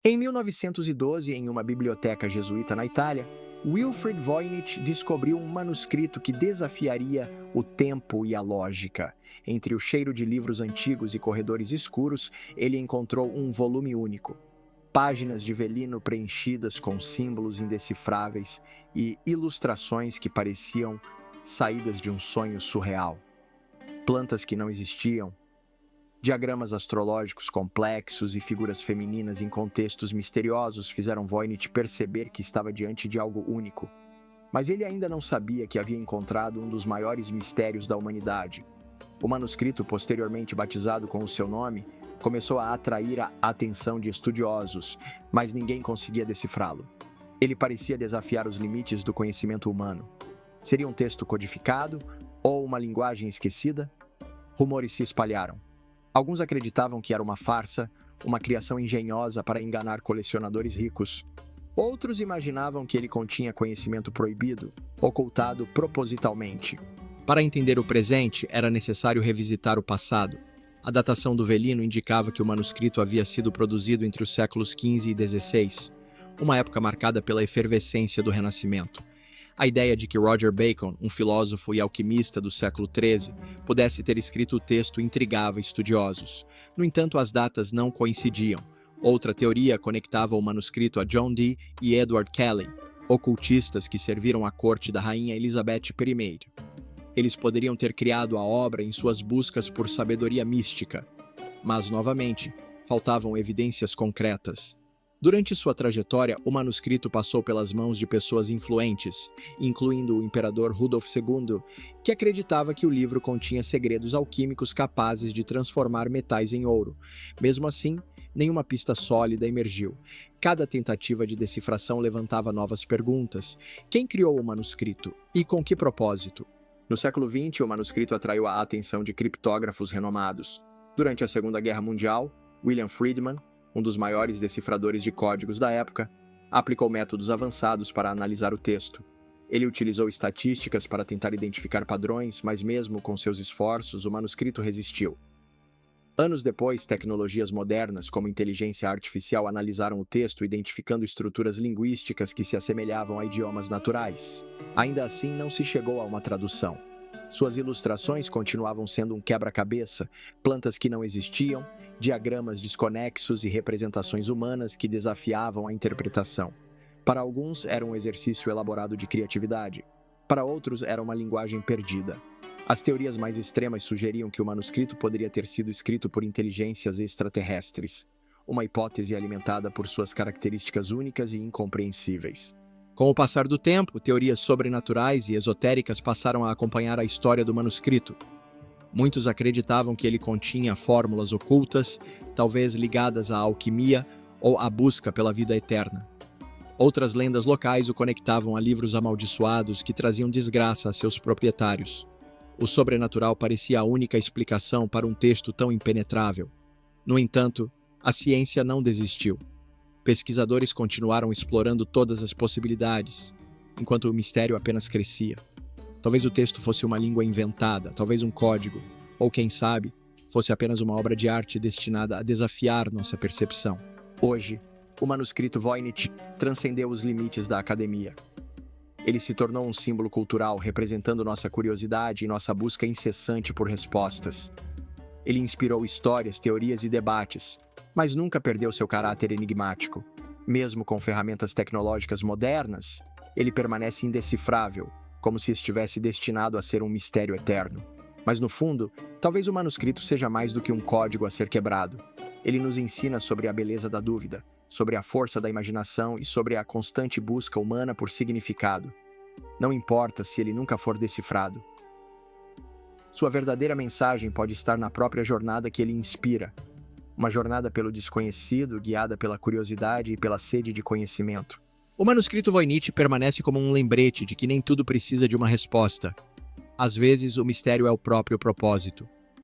Em 1912, em uma biblioteca jesuíta na Itália, Wilfrid Voynich descobriu um manuscrito que desafiaria o tempo e a lógica. Entre o cheiro de livros antigos e corredores escuros, ele encontrou um volume único. Páginas de velino preenchidas com símbolos indecifráveis e ilustrações que pareciam saídas de um sonho surreal. Plantas que não existiam, diagramas astrológicos complexos e figuras femininas em contextos misteriosos fizeram Voynich perceber que estava diante de algo único. Mas ele ainda não sabia que havia encontrado um dos maiores mistérios da humanidade. O manuscrito, posteriormente batizado com o seu nome, começou a atrair a atenção de estudiosos, mas ninguém conseguia decifrá-lo. Ele parecia desafiar os limites do conhecimento humano. Seria um texto codificado ou uma linguagem esquecida? Rumores se espalharam. Alguns acreditavam que era uma farsa, uma criação engenhosa para enganar colecionadores ricos. Outros imaginavam que ele continha conhecimento proibido, ocultado propositalmente. Para entender o presente, era necessário revisitar o passado. A datação do velino indicava que o manuscrito havia sido produzido entre os séculos XV e XVI, uma época marcada pela efervescência do Renascimento. A ideia de que Roger Bacon, um filósofo e alquimista do século XIII, pudesse ter escrito o texto intrigava estudiosos. No entanto, as datas não coincidiam. Outra teoria conectava o manuscrito a John Dee e Edward Kelly, ocultistas que serviram à corte da rainha Elizabeth I. Eles poderiam ter criado a obra em suas buscas por sabedoria mística. Mas, novamente, faltavam evidências concretas. Durante sua trajetória, o manuscrito passou pelas mãos de pessoas influentes, incluindo o imperador Rudolf II, que acreditava que o livro continha segredos alquímicos capazes de transformar metais em ouro. Mesmo assim, nenhuma pista sólida emergiu. Cada tentativa de decifração levantava novas perguntas. Quem criou o manuscrito? E com que propósito? No século XX, o manuscrito atraiu a atenção de criptógrafos renomados. Durante a Segunda Guerra Mundial, William Friedman, um dos maiores decifradores de códigos da época, aplicou métodos avançados para analisar o texto. Ele utilizou estatísticas para tentar identificar padrões, mas mesmo com seus esforços, o manuscrito resistiu. Anos depois, tecnologias modernas, como inteligência artificial, analisaram o texto, identificando estruturas linguísticas que se assemelhavam a idiomas naturais. Ainda assim, não se chegou a uma tradução. Suas ilustrações continuavam sendo um quebra-cabeça, plantas que não existiam, diagramas desconexos e representações humanas que desafiavam a interpretação. Para alguns, era um exercício elaborado de criatividade. Para outros, era uma linguagem perdida. As teorias mais extremas sugeriam que o manuscrito poderia ter sido escrito por inteligências extraterrestres, uma hipótese alimentada por suas características únicas e incompreensíveis. Com o passar do tempo, teorias sobrenaturais e esotéricas passaram a acompanhar a história do manuscrito. Muitos acreditavam que ele continha fórmulas ocultas, talvez ligadas à alquimia ou à busca pela vida eterna. Outras lendas locais o conectavam a livros amaldiçoados que traziam desgraça a seus proprietários. O sobrenatural parecia a única explicação para um texto tão impenetrável. No entanto, a ciência não desistiu. Pesquisadores continuaram explorando todas as possibilidades, enquanto o mistério apenas crescia. Talvez o texto fosse uma língua inventada, talvez um código, ou quem sabe, fosse apenas uma obra de arte destinada a desafiar nossa percepção. Hoje, o manuscrito Voynich transcendeu os limites da academia. Ele se tornou um símbolo cultural, representando nossa curiosidade e nossa busca incessante por respostas. Ele inspirou histórias, teorias e debates, mas nunca perdeu seu caráter enigmático. Mesmo com ferramentas tecnológicas modernas, ele permanece indecifrável, como se estivesse destinado a ser um mistério eterno. Mas no fundo, talvez o manuscrito seja mais do que um código a ser quebrado. Ele nos ensina sobre a beleza da dúvida, sobre a força da imaginação e sobre a constante busca humana por significado. Não importa se ele nunca for decifrado. Sua verdadeira mensagem pode estar na própria jornada que ele inspira. Uma jornada pelo desconhecido, guiada pela curiosidade e pela sede de conhecimento. O manuscrito Voynich permanece como um lembrete de que nem tudo precisa de uma resposta. Às vezes, o mistério é o próprio propósito.